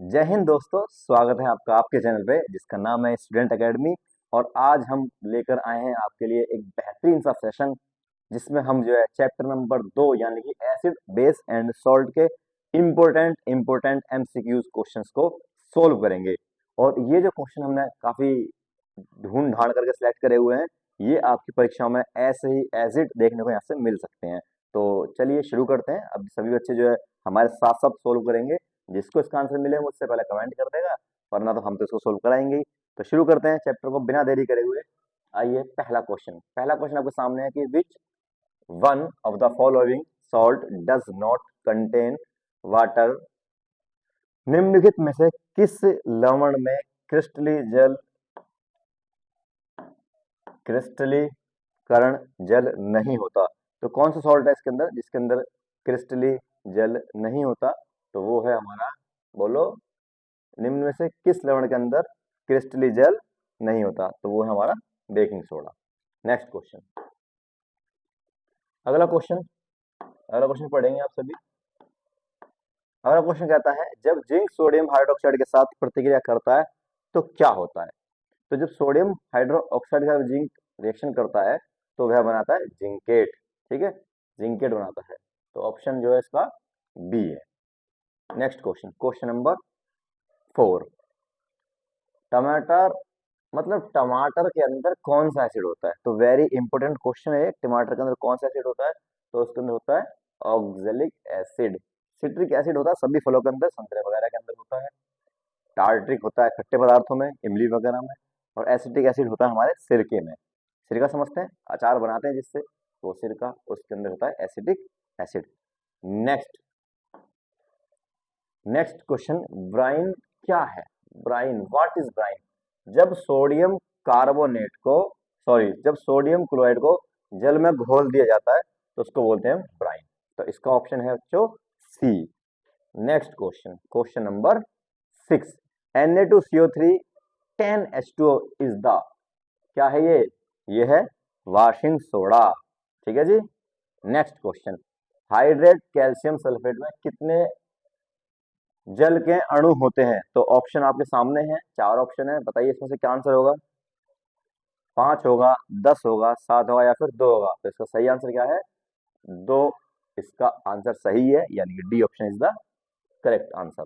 जय हिंद दोस्तों, स्वागत है आपका आपके चैनल पे जिसका नाम है स्टूडेंट एकेडमी। और आज हम लेकर आए हैं आपके लिए एक बेहतरीन सा सेशन जिसमें हम जो है चैप्टर नंबर 2 यानी कि एसिड बेस एंड सॉल्ट के इम्पोर्टेंट एमसीक्यूज क्वेश्चंस को सोल्व करेंगे। और ये जो क्वेश्चन हमने काफी ढूंढ ढांड करके सिलेक्ट करे हुए हैं, ये आपकी परीक्षाओं में ऐसे ही एज इट देखने को यहाँ से मिल सकते हैं। तो चलिए शुरू करते हैं। अब सभी बच्चे जो है हमारे साथ साथ सोल्व करेंगे। जिसको इसका आंसर मिले मुझसे पहले कमेंट कर देगा, वरना तो हम तो इसको सोल्व कराएंगे ही। तो शुरू करते हैं चैप्टर को बिना देरी करे हुए। आइए, पहला क्वेश्चन आपके सामने है कि which one of the following salt does not contain water. निम्नलिखित में से किस लवण में क्रिस्टलीकरण जल नहीं होता। तो कौन सा सॉल्ट है इसके अंदर जिसके अंदर क्रिस्टली जल नहीं होता? तो वो है हमारा, बोलो, निम्न में से किस लवण के अंदर क्रिस्टली जल नहीं होता? तो वो है हमारा बेकिंग सोडा। नेक्स्ट क्वेश्चन, अगला क्वेश्चन अगला क्वेश्चन पढ़ेंगे आप सभी। अगला क्वेश्चन कहता है, जब जिंक सोडियम हाइड्रोक्साइड के साथ प्रतिक्रिया करता है तो क्या होता है? तो जब सोडियम हाइड्रो ऑक्साइड का जिंक रिएक्शन करता है तो वह बनाता है जिंकेट। ठीक है, जिंकेट बनाता है। तो ऑप्शन जो है इसका बी है। नेक्स्ट क्वेश्चन नंबर 4, टमाटर टमाटर के अंदर कौन सा एसिड होता है? तो वेरी इंपॉर्टेंट क्वेश्चन है, टमाटर के अंदर कौन सा एसिड होता है? तो उसके अंदर होता है ऑक्जेलिक एसिड। सिट्रिक एसिड होता है सभी फलों के अंदर, संतरे वगैरह के अंदर होता है। टार्ट्रिक होता है खट्टे पदार्थों में, इमली वगैरह में। और एसिटिक एसिड होता है हमारे सिरके में। सिरका समझते हैं, अचार बनाते हैं जिससे, वो सिरका, उसके अंदर होता है acetic acid. Next next question, brine क्या है? Brine, what is brine? जब सोडियम कार्बोनेट को जब सोडियम क्लोराइड को जल में घोल दिया जाता है तो उसको बोलते हैं ब्राइन। तो इसका ऑप्शन है बच्चों C. Next question number 6, Na2CO3 10H2O is the, क्या है ये है वॉशिंग सोडा। ठीक है जी। Next question, hydrate calcium sulphate में कितने जल के अणु होते हैं? तो ऑप्शन आपके सामने हैं, 4 ऑप्शन है, बताइए इसमें से क्या आंसर होगा। 5 होगा, 10 होगा, 7 होगा या फिर 2 होगा? तो इसका सही आंसर क्या है? 2 इसका आंसर सही है, यानी कि D option is the correct answer.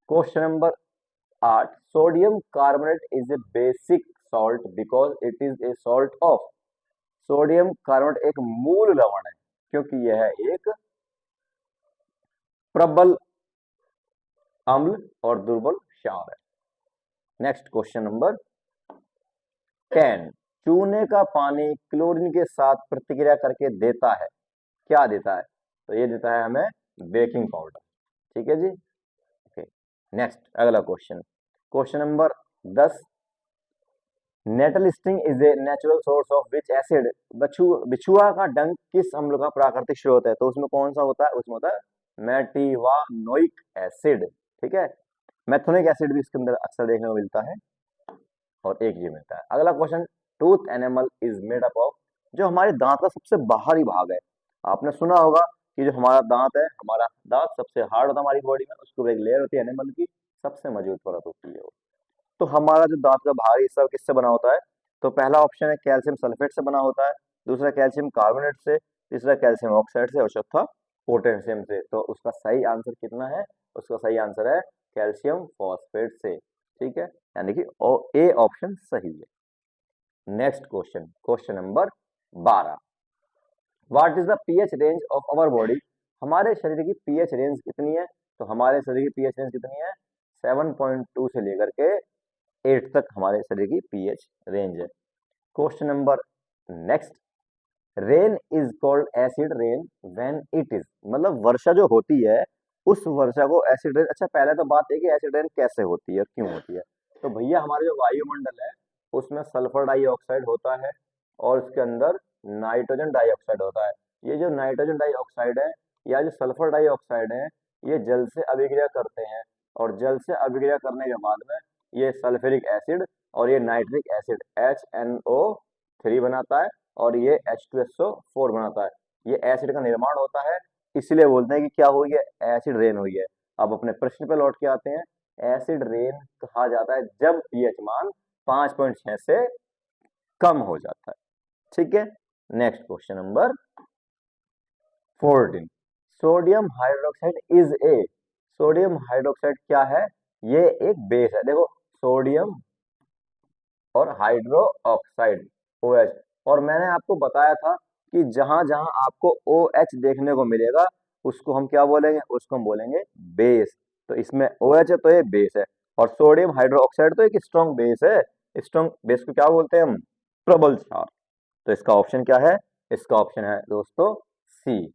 Question number 8, sodium carbonate is a basic salt because it is a salt of. Sodium carbonate एक मूल लवण है क्योंकि यह एक प्रबल अम्ल और दुर्बल क्षार है। नेक्स्ट क्वेश्चन नंबर 10, चूने का पानी क्लोरीन के साथ प्रतिक्रिया करके देता है, क्या देता है? तो ये देता है हमें बेकिंग पाउडर। ठीक है जी। ओके, नेक्स्ट अगला question number 10, nettle sting is a natural source of which acid. बिछुआ का डंक किस अम्ल का प्राकृतिक स्रोत है? तो उसमें कौन सा होता है? उसमें होता है मेटिवानोइक एसिड। ठीक है, मेथोनिक एसिड भी इसके अंदर अक्सर देखने को मिलता है, और एक ये मिलता है। अगला question, tooth animal is made up of. जो हमारे दांत का सबसे बाहरी भाग है, आपने सुना होगा कि जो हमारा दांत है, हमारा दांत सबसे हार्ड होता है हमारी बॉडी में, उसके ऊपर एक लेयर होती है एनिमल की, सबसे मजबूत परत होती है वो। तो हमारा जो दांत का बाहरी हिस्सा किससे बना होता है? तो पहला ऑप्शन है कैल्शियम सल्फेट से बना होता है, दूसरा कैल्शियम कार्बोनेट से, तीसरा कैल्शियम ऑक्साइड से, और चौथा पोटेशियम से। तो उसका सही आंसर कितना है? उसका सही आंसर है कैल्शियम फॉस्फेट से। ठीक है, यानी कि ए ऑप्शन सही है। Next question number 12, what is the pH range of our body. हमारे शरीर की पीएच रेंज कितनी है? तो हमारे शरीर की पीएच रेंज कितनी है? 7.2 से लेकर के 8 तक हमारे शरीर की पीएच रेंज है। Question number next, rain is called acid rain when it is, वर्षा जो होती है उस वर्षा को एसिड रेन। अच्छा, पहले तो बात है कि एसिड रेन कैसे होती है, क्यों होती है। तो भैया हमारे जो वायुमंडल है उसमें सल्फर डाइऑक्साइड होता है और उसके अंदर नाइट्रोजन डाइऑक्साइड होता है। ये जो नाइट्रोजन डाइऑक्साइड है या जो सल्फर डाइऑक्साइड है, ये जल से अभिक्रिया करते हैं, और जल से अभिक्रिया करने के बाद में ये सल्फ्यूरिक एसिड और ये नाइट्रिक एसिड HNO3 बनाता है, और ये H2SO4 बनाता है। ये एसिड का निर्माण होता है, इसलिए बोलते हैं कि क्या हुई है, एसिड रेन हुई है। अब अपने प्रश्न पे लौट के आते हैं एसिड रेन कहा जाता है जब पीएच मान 5.6 से कम हो जाता है। ठीक है, next question number 14। Sodium hydroxide is a, sodium hydroxide क्या है? ये एक बेस है। देखो, सोडियम और हाइड्रो ऑक्साइड OH, और मैंने आपको बताया था कि जहां जहां आपको OH देखने को मिलेगा उसको हम क्या बोलेंगे? उसको हम बोलेंगे बेस। तो इसमें OH है तो ये बेस है, और सोडियम हाइड्रो ऑक्साइड तो एक स्ट्रॉन्ग बेस है। स्ट्रॉन्ग बेस को क्या बोलते हैं हम? प्रबल क्षार। तो इसका ऑप्शन क्या है? इसका ऑप्शन है दोस्तों C.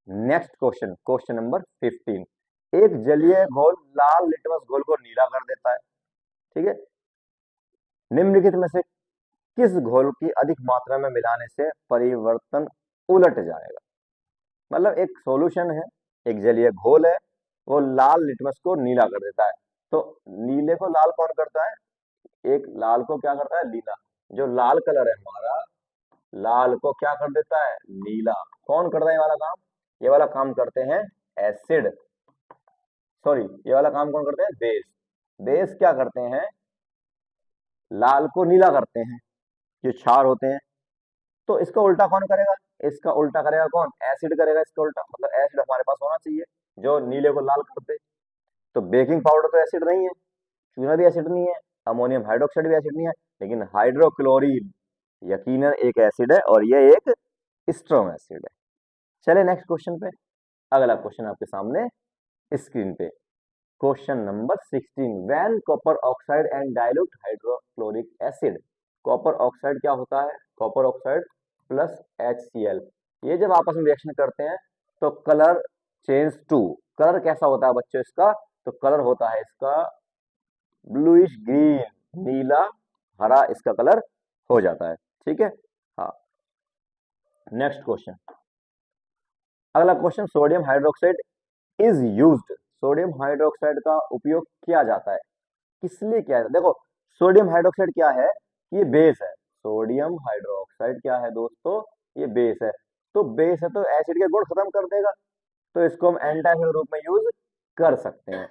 Next question, question number 15। एक जलीय घोल लाल लिटमस घोल को नीला कर देता है। ठीक है, निम्नलिखित में से किस घोल की अधिक मात्रा में मिलाने से परिवर्तन उलट जाएगा? मतलब एक सॉल्यूशन है, एक जलीय घोल है, वो लाल लिटमस को नीला कर देता है। तो नीले को लाल कौन करता है? एक लाल को क्या करता है? नीला। जो लाल कलर है हमारा, लाल को क्या कर देता है? नीला। कौन करता है ये वाला काम? ये वाला काम करते हैं एसिड, सॉरी, ये वाला काम कौन करते हैं? बेस। बेस क्या करते हैं? लाल को नीला करते हैं, जो क्षार होते हैं। तो इसका उल्टा कौन करेगा? इसका उल्टा करेगा कौन? एसिड करेगा इसका उल्टा। मतलब एसिड हमारे पास होना चाहिए जो नीले को लाल कर दे। तो बेकिंग पाउडर तो एसिड नहीं है, चूना भी एसिड नहीं है, अमोनियम हाइड्रोक्साइड भी एसिड नहीं है, लेकिन हाइड्रोक्लोरीन यकीनन एक एसिड है, और ये एक स्ट्रॉन्ग एसिड है। चले नेक्स्ट क्वेश्चन पे। अगला क्वेश्चन आपके सामने स्क्रीन पे, question number 16। When copper oxide and dilute hydrochloric acid, copper oxide क्या होता है? कॉपर ऑक्साइड प्लस HCl, ये जब आपस में रिएक्शन करते हैं तो कलर चेंज टू, कलर कैसा होता है बच्चों इसका? तो कलर होता है इसका ब्लूइश ग्रीन, नीला हरा इसका कलर हो जाता है। ठीक है, हाँ। नेक्स्ट क्वेश्चन, अगला question, sodium hydroxide is used, sodium hydroxide का उपयोग किया जाता है, किस लिए किया जाता है? देखो, सोडियम हाइड्रोक्साइड क्या है? ये बेस है। सोडियम हाइड्रोक्साइड क्या है दोस्तों? ये बेस है। तो बेस है तो एसिड के गुण खत्म कर देगा, तो इसको हम एंटासिड के रूप में यूज कर सकते हैं।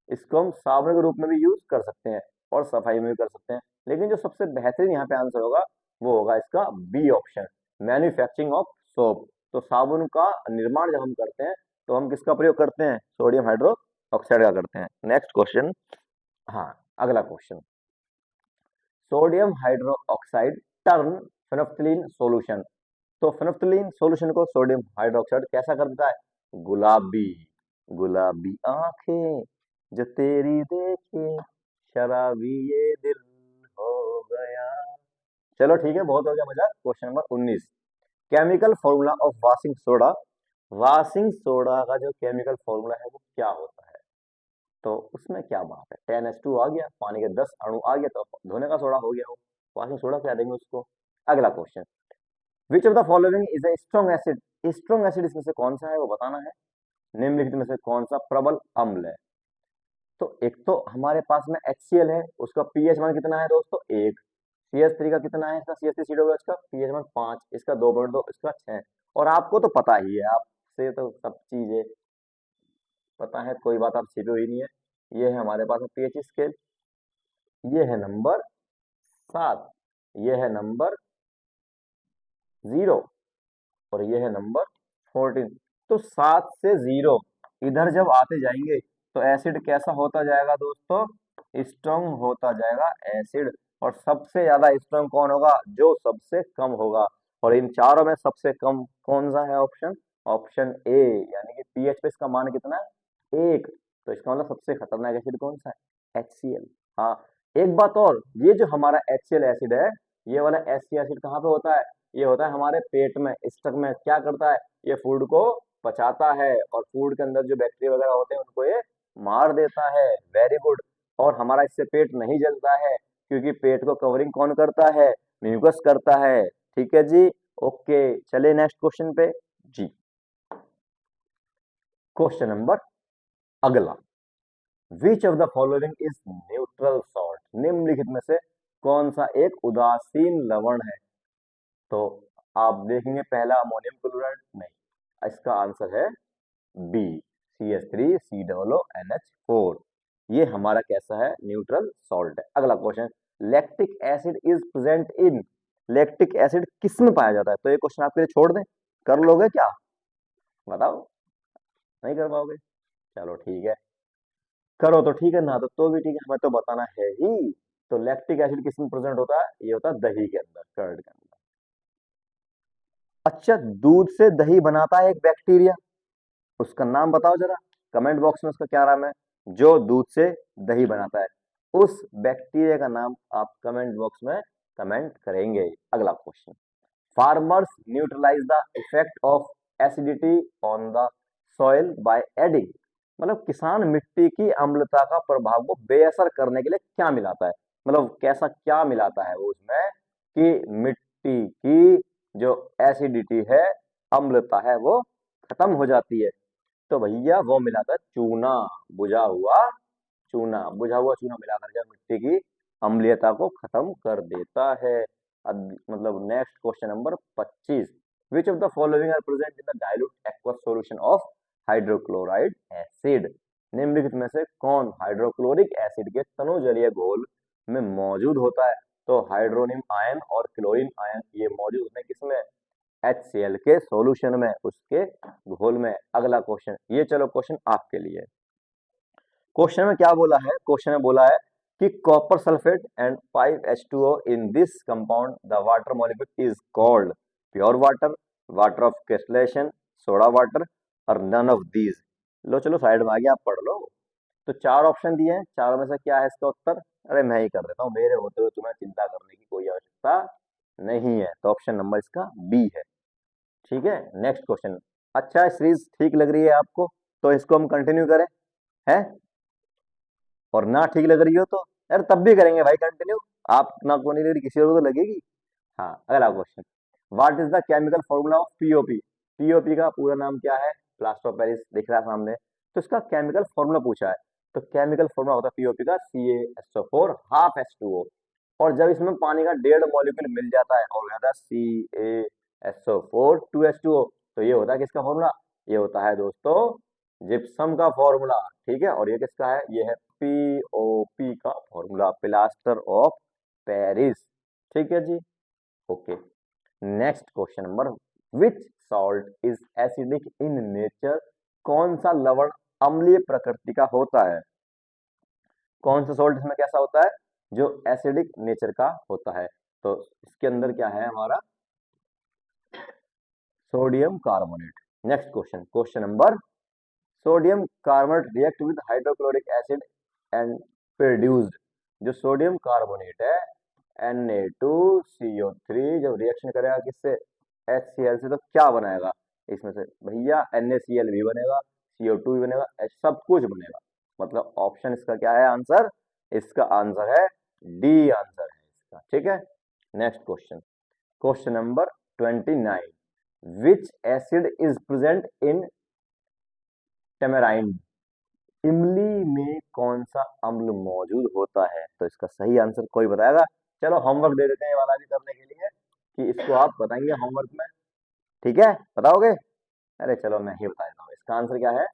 इसको हम साबुन के रूप में भी यूज कर सकते हैं, और सफाई में भी कर सकते हैं। लेकिन जो सबसे बेहतरीन यहाँ पे आंसर होगा वो होगा इसका B option, manufacturing of soap. तो साबुन का निर्माण जब हम करते हैं तो हम किसका प्रयोग करते हैं? सोडियम हाइड्रो ऑक्साइड का करते हैं। नेक्स्ट क्वेश्चन, हाँ, अगला question, sodium hydro oxide turn phenolphthalein solution, तो फेनोल्फथालीन सॉल्यूशन को सोडियम हाइड्रोक्साइड कैसा कर देता है? गुलाबी। गुलाबी आंखें जो तेरी देखे, शराबी ये दिल हो गया। चलो ठीक है, बहुत हो गया मजाक। Question number 19। Chemical formula of washing soda, washing soda का जो केमिकल फॉर्मूला है वो क्या होता है? तो उसमें क्या बात है, 10H2 आ गया, पानी के 10 अणु आ गया, तो धोने का सोडा हो गया वो, वॉशिंग सोडा कह देंगे उसको। अगला question, which of the following is a strong acid, strong acid इसमें से कौन सा है वो बताना है। निम्नलिखित में से कौन सा प्रबल अम्ल है? तो एक तो हमारे पास में HCl है, उसका पीएच मान कितना है दोस्तों? 1। CH3 का कितना है? इसका CH3COOH का पीएच मान 5, इसका 2.2, इसका 6। और आपको तो पता ही है, आपसे तो सब चीजें पता है, कोई बात आप छिपे हुई नहीं है। ये है हमारे पास में पीएच स्केल, ये है नंबर 7, ये है नंबर 0, और ये है नंबर 14। तो 7 से 0 इधर जब आते जाएंगे तो एसिड कैसा होता जाएगा दोस्तों? स्ट्रॉन्ग होता जाएगा एसिड। और सबसे ज्यादा स्ट्रॉन्ग कौन होगा? जो सबसे कम होगा। और इन चारों में सबसे कम कौन सा है ऑप्शन? ऑप्शन ए, यानी कि पीएच पे इसका मान कितना है? 1। तो इसका मतलब सबसे खतरनाक एसिड कौन सा है? HCl। हाँ, एक बात और, ये जो हमारा HCl एसिड है, ये वाला HCl एसिड कहाँ पे होता है? ये होता है हमारे पेट में, स्टमक में। क्या करता है? ये फूड को पचाता है, और फूड के अंदर जो बैक्टीरिया वगैरह होते हैं उनको ये मार देता है। Very good. और हमारा इससे पेट नहीं जलता है, क्योंकि पेट को कवरिंग कौन करता है? म्यूकस करता है। ठीक है जी, ओके। चलिए नेक्स्ट क्वेश्चन पे जी। क्वेश्चन नंबर अगला, विच of the following is neutral salt, निम्नलिखित में से कौन सा एक उदासीन लवण है? तो आप देखेंगे पहला अमोनियम क्लोराइड, नहीं, इसका आंसर है बी, CH3COONH4। ये हमारा कैसा है, न्यूट्रल सॉल्ट है। अगला question, lactic acid is present in, lactic acid किस में पाया जाता है? तो ये क्वेश्चन आपके लिए छोड़ दें, कर लोगे क्या, बताओ, नहीं कर पाओगे, चलो ठीक है, करो तो ठीक है, ना तो भी ठीक है, हमें तो बताना है ही। तो लैक्टिक एसिड किस में प्रेजेंट होता है? ये होता है दही के अंदर, कर्ड के अंदर। अच्छा, दूध से दही बनाता है एक बैक्टीरिया, उसका नाम बताओ जरा, कमेंट बॉक्स में उसका क्या नाम है, जो दूध से दही बनाता है, उस बैक्टीरिया का नाम आप कमेंट बॉक्स में कमेंट करेंगे। अगला question, farmers neutralize the effect of acidity on the soil by adding, मतलब किसान मिट्टी की अम्लता का प्रभाव को बेअसर करने के लिए क्या मिलाता है, मतलब कैसा क्या मिलाता है वो उसमें कि मिट्टी की जो एसिडिटी है, अम्लता है, वो खत्म हो जाती है। तो भैया वो मिलाता है चूना, बुझा हुआ चूना, बुझा हुआ चूना मिला करके मिट्टी की अम्लीयता को खत्म कर देता है। मतलब next question number 25, which of the following are present in the dilute aqueous solution of hydrochloride acid, निम्नलिखित में से कौन हाइड्रोक्लोरिक एसिड के तनु जलीय घोल में मौजूद होता है? तो हाइड्रोनियम आयन और क्लोरीन आयन ये मौजूद है किसमें, HCl के सॉल्यूशन में, उसके घोल में। अगला क्वेश्चन, ये चलो क्वेश्चन आपके लिए, क्वेश्चन में क्या बोला है, क्वेश्चन में बोला है कि copper sulphate and 5H2O in this compound the water molecule is called pure water, water of crystallisation, soda water और नन ऑफ दीज। लो चलो साइड में आ गया, आप पढ़ लो। तो चार ऑप्शन दिए हैं, चारों में से क्या है इसका उत्तर? अरे मैं ही कर देता हूँ, मेरे होते हुए तुम्हें चिंता करने की कोई आवश्यकता नहीं है। तो ऑप्शन नंबर इसका बी है। ठीक है, नेक्स्ट क्वेश्चन। अच्छा सीरीज ठीक लग रही है आपको, तो इसको हम कंटिन्यू करें, है? और ना ठीक लग रही हो तो यार तब भी करेंगे भाई कंटिन्यू, आप ना को नहीं लग रही, किसी और को तो लगेगी। हाँ, अगला question, what is the chemical formula of POP, POP का पूरा नाम क्या है? प्लास्टर ऑफ पेरिस दिख रहा है सामने, तो इसका केमिकल फॉर्मूला पूछा है। तो केमिकल फॉर्मूला होता है पीओपी का CaSO4 हाफ H2O, और जब इसमें पानी का 1.5 मॉलिक्यूल मिल जाता है और हो जाता है CaSO4 2H2O, तो ये होता है किसका फॉर्मूला? ये होता है दोस्तों जिप्सम का फॉर्मूला। ठीक है, और ये किसका है? ये है पीओपी का फॉर्मूला, प्लास्टर ऑफ पेरिस। ठीक है जी, okay. Next question number, which salt is acidic in nature, कौन सा लवण अम्लीय प्रकृति का होता है? कौन सा सॉल्ट इसमें कैसा होता है जो एसिडिक नेचर का होता है? तो इसके अंदर क्या है हमारा, sodium carbonate. Next question, question number, sodium carbonate react with hydrochloric acid and produced, जो सोडियम कार्बोनेट है Na2CO3 जब रिएक्शन करेगा किससे, HCl से, तो क्या बनाएगा इसमें से? भैया NaCl भी बनेगा, CO2 भी बनेगा, सब कुछ बनेगा। मतलब ऑप्शन इसका क्या है आंसर? इसका आंसर है डी, आंसर है इसका। ठीक है, next question, question number 29, which acid is present in tamarind, इमली में कौन सा अम्ल मौजूद होता है? तो इसका सही आंसर कोई बताएगा? चलो होमवर्क दे देते हैं ये वाला भी करने के लिए, कि इसको आप बताएंगे होमवर्क में। ठीक है, बताओगे? अरे चलो मैं ही बता देता हूँ, इसका आंसर क्या है,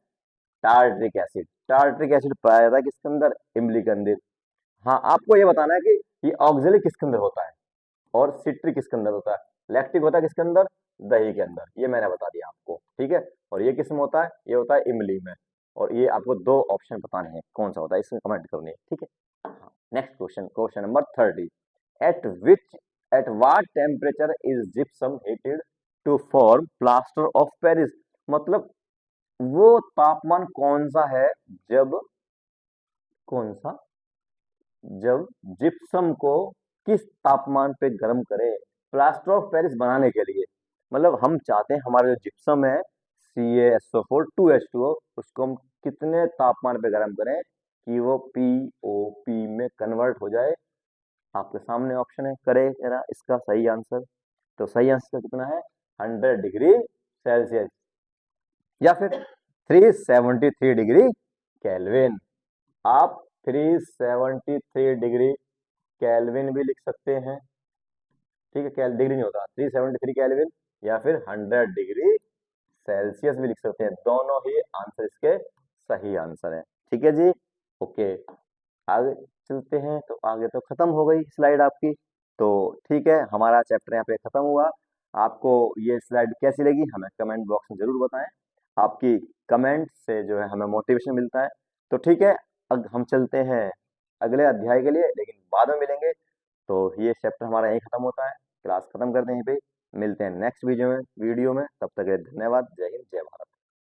टार्ट्रिक एसिड। टार्ट्रिक एसिड पाया जाता है किसके अंदर? इमली के अंदर। हाँ, आपको ये बताना है कि ये ऑक्जेलिक किसके अंदर होता है और सिट्रिक किसके अंदर होता है, लैक्टिक होता है किसके अंदर? दही के अंदर, ये मैंने बता दिया आपको। ठीक है, और ये किस में होता है? ये होता है इमली में। और ये आपको दो ऑप्शन बताने हैं कौन सा होता है, इसमें कमेंट करनी है। ठीक है, next question, question number 30, at which at what temperature is gypsum heated to form plaster of Paris, मतलब वो तापमान कौन सा है जब, कौन सा, जब जिप्सम को किस तापमान पे गर्म करें प्लास्टर ऑफ पेरिस बनाने के लिए? मतलब हम चाहते हैं हमारा जो जिप्सम है CaSO4 2H2O, उसको हम कितने तापमान पे गर्म करें कि वो POP में कन्वर्ट हो जाए? आपके सामने ऑप्शन है, करे जरा इसका सही आंसर। तो सही आंसर कितना है? 100 डिग्री सेल्सियस या फिर 373 डिग्री केल्विन। आप 373 डिग्री केल्विन भी लिख सकते हैं। ठीक है, डिग्री नहीं होता, 373 केल्विन या फिर 100 डिग्री सेल्सियस भी लिख सकते हैं। दोनों ही आंसर इसके सही आंसर है। ठीक है जी, ओके, आगे चलते हैं। तो आगे तो खत्म हो गई स्लाइड आपकी। तो ठीक है, हमारा चैप्टर यहाँ पे खत्म हुआ। आपको ये स्लाइड कैसी लगी हमें कमेंट बॉक्स में जरूर बताएं। आपकी कमेंट से जो है हमें मोटिवेशन मिलता है। तो ठीक है, अब हम चलते हैं अगले अध्याय के लिए, लेकिन बाद में मिलेंगे। तो ये चैप्टर हमारा यही खत्म होता है। क्लास खत्म करते हैं यहीं पे। मिलते हैं नेक्स्ट वीडियो में। तब तक के लिए धन्यवाद। जय हिंद, जय भारत।